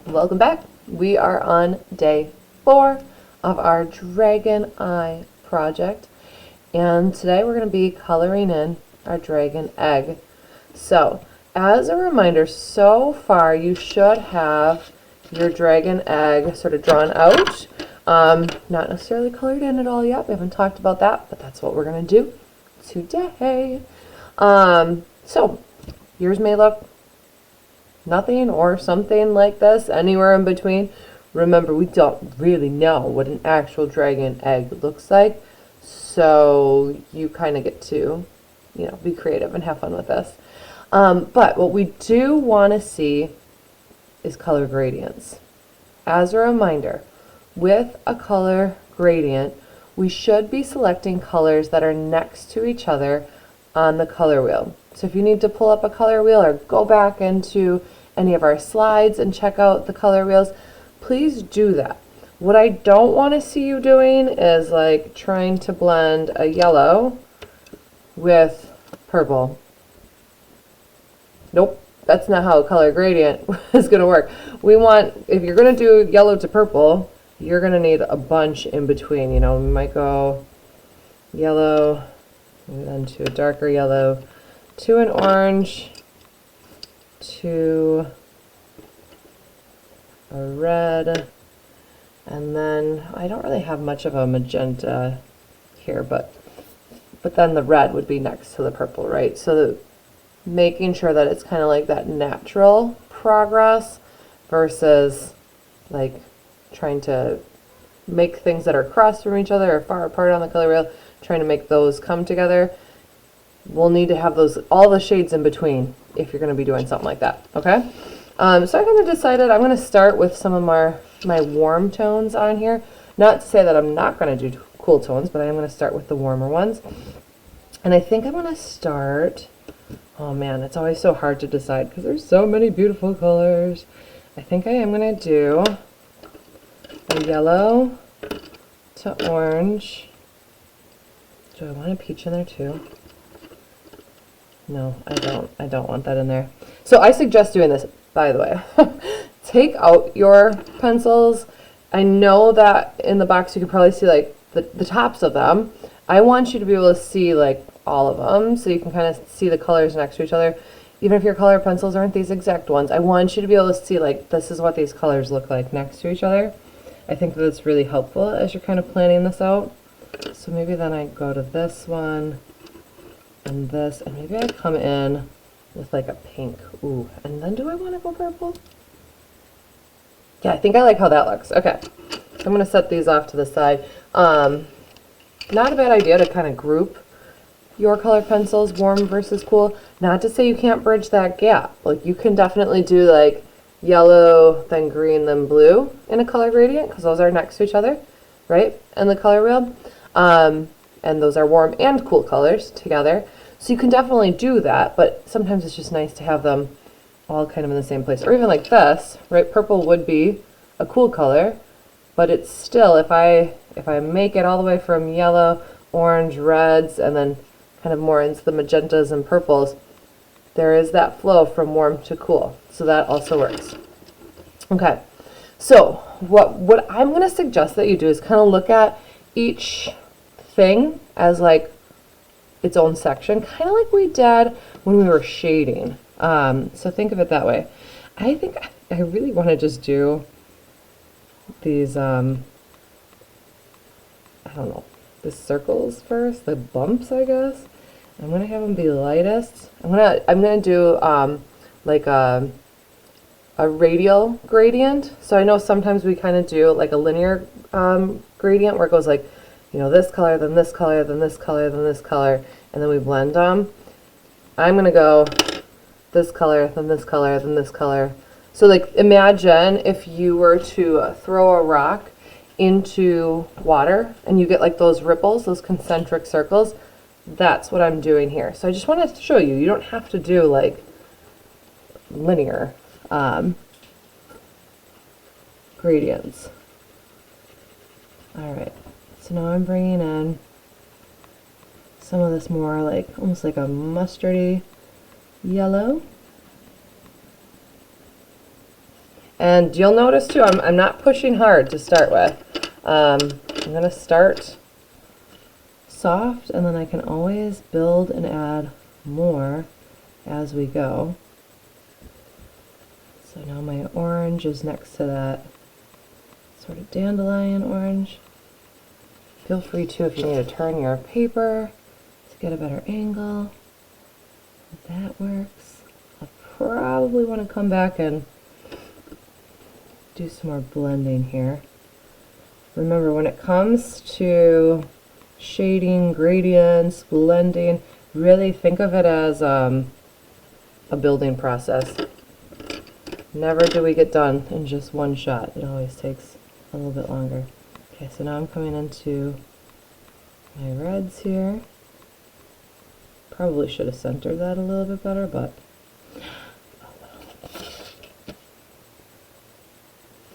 Welcome back. We are on day 4 of our Dragon Eye project, and today we're going to be coloring in our dragon egg. So, as a reminder, so far you should have your dragon egg sort of drawn out. Not necessarily colored in at all yet. We haven't talked about that, but that's what we're going to do today. So, yours may look nothing or something like this, anywhere in between. Remember, we don't really know what an actual dragon egg looks like, so you kind of get to, be creative and have fun with this. But what we do want to see is color gradients. As a reminder, with a color gradient, we should be selecting colors that are next to each other on the color wheel. So if you need to pull up a color wheel or go back into any of our slides and check out the color wheels, please do that. What I don't want to see you doing is like trying to blend a yellow with purple. Nope, that's not how a color gradient is going to work. We want, if you're going to do yellow to purple, you're going to need a bunch in between. We might go yellow, then to a darker yellow, to an orange, to a red, and then I don't really have much of a magenta here, but then the red would be next to the purple, right? So making sure that it's kind of like that natural progress versus like trying to make things that are across from each other or far apart on the color wheel, trying to make those come together. We'll need to have those, all the shades in between if you're going to be doing something like that, okay? So I kind of decided I'm going to start with some of my warm tones on here. Not to say that I'm not going to do cool tones, but I am going to start with the warmer ones. And I think I'm going to start, oh man, it's always so hard to decide because there's so many beautiful colors. I think I am going to do a yellow to orange. Do I want a peach in there too? No, I don't want that in there. So I suggest doing this, by the way. Take out your pencils. I know that in the box you can probably see like the tops of them. I want you to be able to see like all of them so you can kind of see the colors next to each other. Even if your color pencils aren't these exact ones, I want you to be able to see like this is what these colors look like next to each other. I think that it's really helpful as you're kind of planning this out. So maybe then I go to this one and this, and maybe I come in with like a pink. Ooh, and then do I want to go purple? Yeah, I think I like how that looks. Okay, so I'm going to set these off to the side. Not a bad idea to kind of group your color pencils, warm versus cool. Not to say you can't bridge that gap. Like you can definitely do like yellow, then green, then blue in a color gradient because those are next to each other, right? And the color wheel. And those are warm and cool colors together. So you can definitely do that, but sometimes it's just nice to have them all kind of in the same place. Or even like this, right? Purple would be a cool color, but it's still, if I make it all the way from yellow, orange, reds, and then kind of more into the magentas and purples, there is that flow from warm to cool. So that also works. Okay, so what I'm going to suggest that you do is kind of look at each thing as like its own section, kind of like we did when we were shading. So think of it that way. I think I really want to just do these, I don't know, the circles first, the bumps, I guess. I'm going to have them be lightest. I'm going to do like a radial gradient. So I know sometimes we kind of do like a linear gradient where it goes like, this color, then this color, then this color, then this color, and then we blend them. I'm going to go this color, then this color, then this color. So like imagine if you were to throw a rock into water and you get like those ripples, those concentric circles. That's what I'm doing here. So I just want to show you, you don't have to do like linear gradients. All right. So now I'm bringing in some of this more like, almost like a mustardy yellow. And you'll notice too, I'm not pushing hard to start with. I'm going to start soft, and then I can always build and add more as we go. So now my orange is next to that sort of dandelion orange. Feel free to, if you need to turn your paper to get a better angle. That works. I'll probably want to come back and do some more blending here. Remember, when it comes to shading, gradients, blending, really think of it as a building process. Never do we get done in just one shot. It always takes a little bit longer. Okay, so now I'm coming into my reds here. Probably should have centered that a little bit better, but oh well.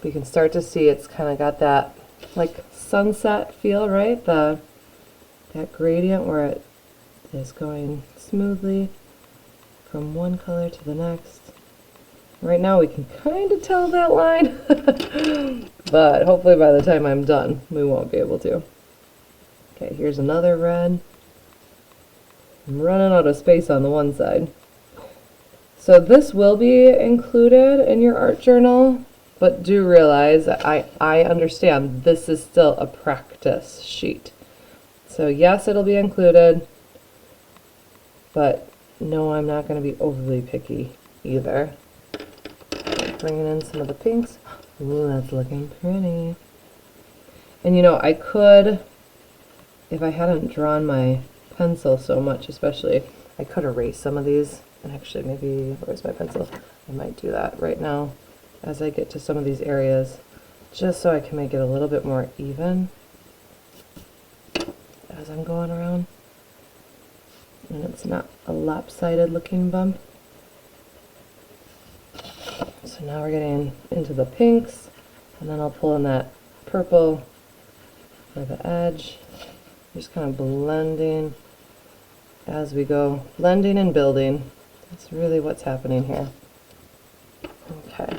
We can start to see it's kind of got that like sunset feel, right? That gradient where it is going smoothly from one color to the next. Right now we can kind of tell that line, but hopefully by the time I'm done, we won't be able to. Okay, here's another red. I'm running out of space on the one side. So this will be included in your art journal, but do realize that I understand this is still a practice sheet. So yes, it'll be included, but no, I'm not going to be overly picky either. Bringing in some of the pinks. Ooh, that's looking pretty. And you know, I could, if I hadn't drawn my pencil so much especially, I could erase some of these. And actually, maybe, where's my pencil? I might do that right now as I get to some of these areas, just so I can make it a little bit more even as I'm going around. And it's not a lopsided looking bump. So now we're getting into the pinks, and then I'll pull in that purple for the edge. Just kind of blending as we go. Blending and building. That's really what's happening here. Okay.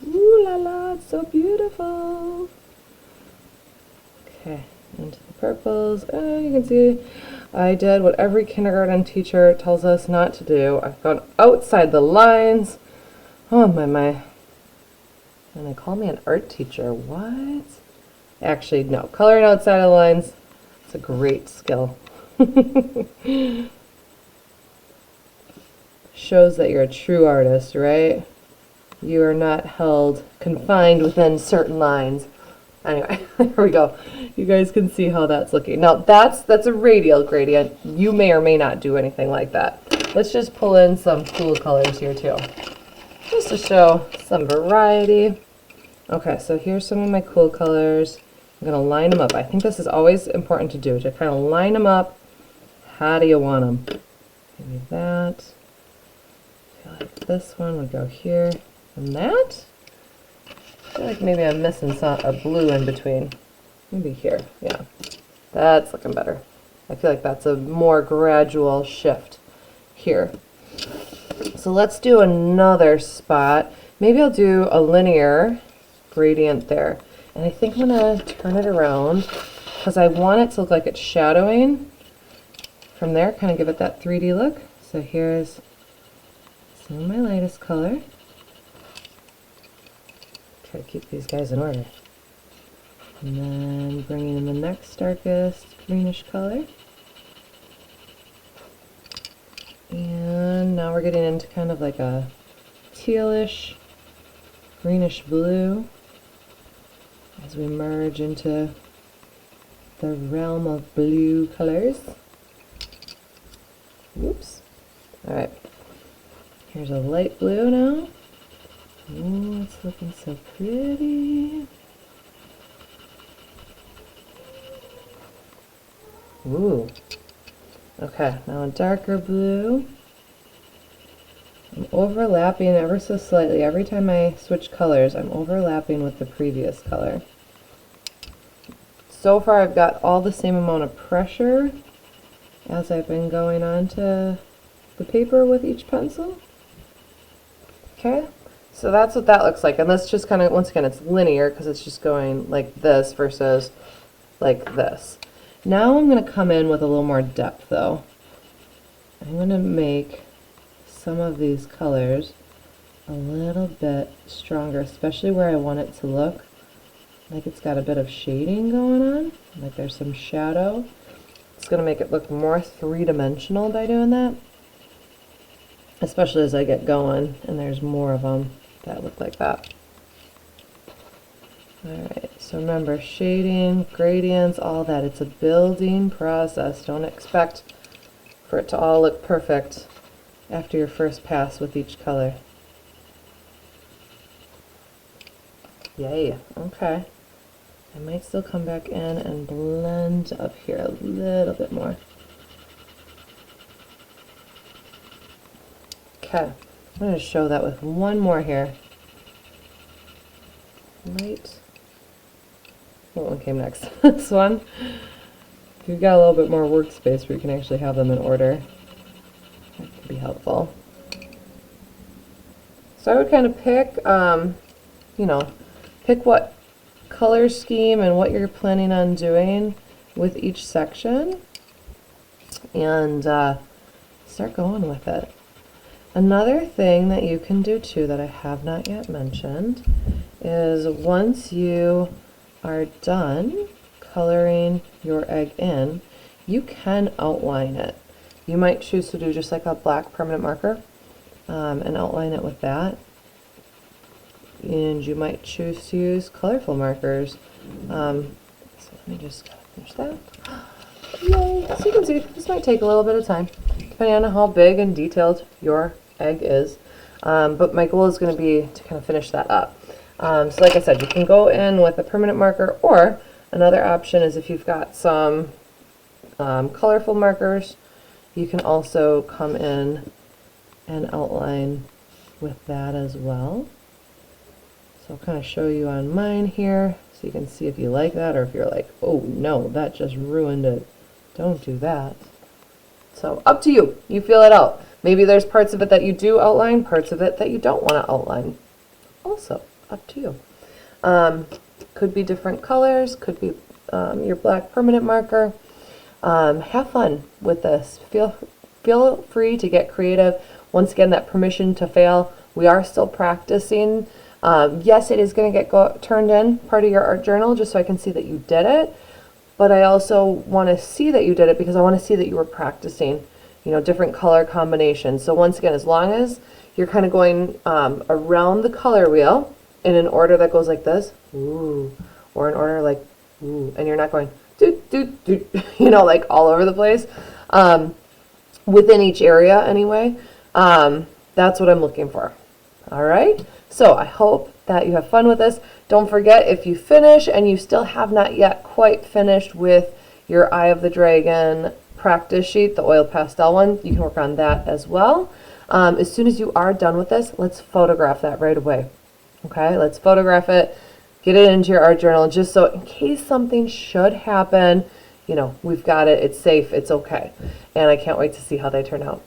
Ooh la la, it's so beautiful. Okay, into the purples. You can see I did what every kindergarten teacher tells us not to do. I've gone outside the lines. Oh my. And they call me an art teacher. What? Actually, no. Coloring outside of the lines, it's a great skill. Shows that you're a true artist, right? You are not confined within certain lines. Anyway, there we go. You guys can see how that's looking. Now, that's a radial gradient. You may or may not do anything like that. Let's just pull in some cool colors here, too, just to show some variety. Okay, so here's some of my cool colors. I'm going to line them up. I think this is always important to do, to kind of line them up. How do you want them? Maybe that. I feel like this one would go here. And that? I feel like maybe I'm missing a blue in between. Maybe here. Yeah. That's looking better. I feel like that's a more gradual shift here. So let's do another spot. Maybe I'll do a linear gradient there. And I think I'm going to turn it around because I want it to look like it's shadowing from there, kind of give it that 3D look. So here's some of my lightest color. Try to keep these guys in order. And then bringing in the next darkest greenish color. And now we're getting into kind of like a tealish, greenish blue as we merge into the realm of blue colors. Whoops. Alright. Here's a light blue now. Ooh, it's looking so pretty. Ooh. Okay, now a darker blue. I'm overlapping ever so slightly. Every time I switch colors, I'm overlapping with the previous color. So far I've got all the same amount of pressure as I've been going on to the paper with each pencil. Okay, So that's what that looks like. And that's just kind of, once again, it's linear because it's just going like this versus like this. Now I'm going to come in with a little more depth though. I'm going to make some of these colors a little bit stronger, especially where I want it to look like it's got a bit of shading going on, like there's some shadow. It's going to make it look more three-dimensional by doing that, especially as I get going and there's more of them that look like that. Alright, so remember, shading, gradients, all that, it's a building process. Don't expect for it to all look perfect after your first pass with each color. Yay, okay. I might still come back in and blend up here a little bit more. Okay, I'm going to show that with one more here. Right. What one came next? This one. If you've got a little bit more workspace where you can actually have them in order, that could be helpful. So I would kind of pick, you know, pick what color scheme and what you're planning on doing with each section and start going with it. Another thing that you can do too that I have not yet mentioned is once you are done coloring your egg in, you can outline it. You might choose to do just like a black permanent marker and outline it with that. And you might choose to use colorful markers. So let me just finish that. Yay! So you can see this might take a little bit of time, depending on how big and detailed your egg is. But my goal is going to be to kind of finish that up. So like I said, you can go in with a permanent marker, or another option is if you've got some colorful markers, you can also come in and outline with that as well. So I'll kind of show you on mine here so you can see if you like that, or if you're like, oh no, that just ruined it. Don't do that. So up to you. You feel it out. Maybe there's parts of it that you do outline, parts of it that you don't want to outline. Also, up to you. Could be different colors, could be your black permanent marker. Have fun with this. Feel free to get creative. Once again, that permission to fail. We are still practicing. Yes, it is going to get turned in part of your art journal just so I can see that you did it. But I also want to see that you did it because I want to see that you were practicing, you know, different color combinations. So once again, as long as you're kind of going around the color wheel in an order that goes like this, ooh, or an order like, ooh, and you're not going, doot, doot, doot, you know, like all over the place, within each area anyway, that's what I'm looking for. All right, so I hope that you have fun with this. Don't forget, if you finish and you still have not yet quite finished with your Eye of the Dragon practice sheet, the oil pastel one, you can work on that as well. As soon as you are done with this, let's photograph that right away. Okay, let's photograph it, get it into your art journal, just so in case something should happen, you know, we've got it, it's safe, it's okay. And I can't wait to see how they turn out.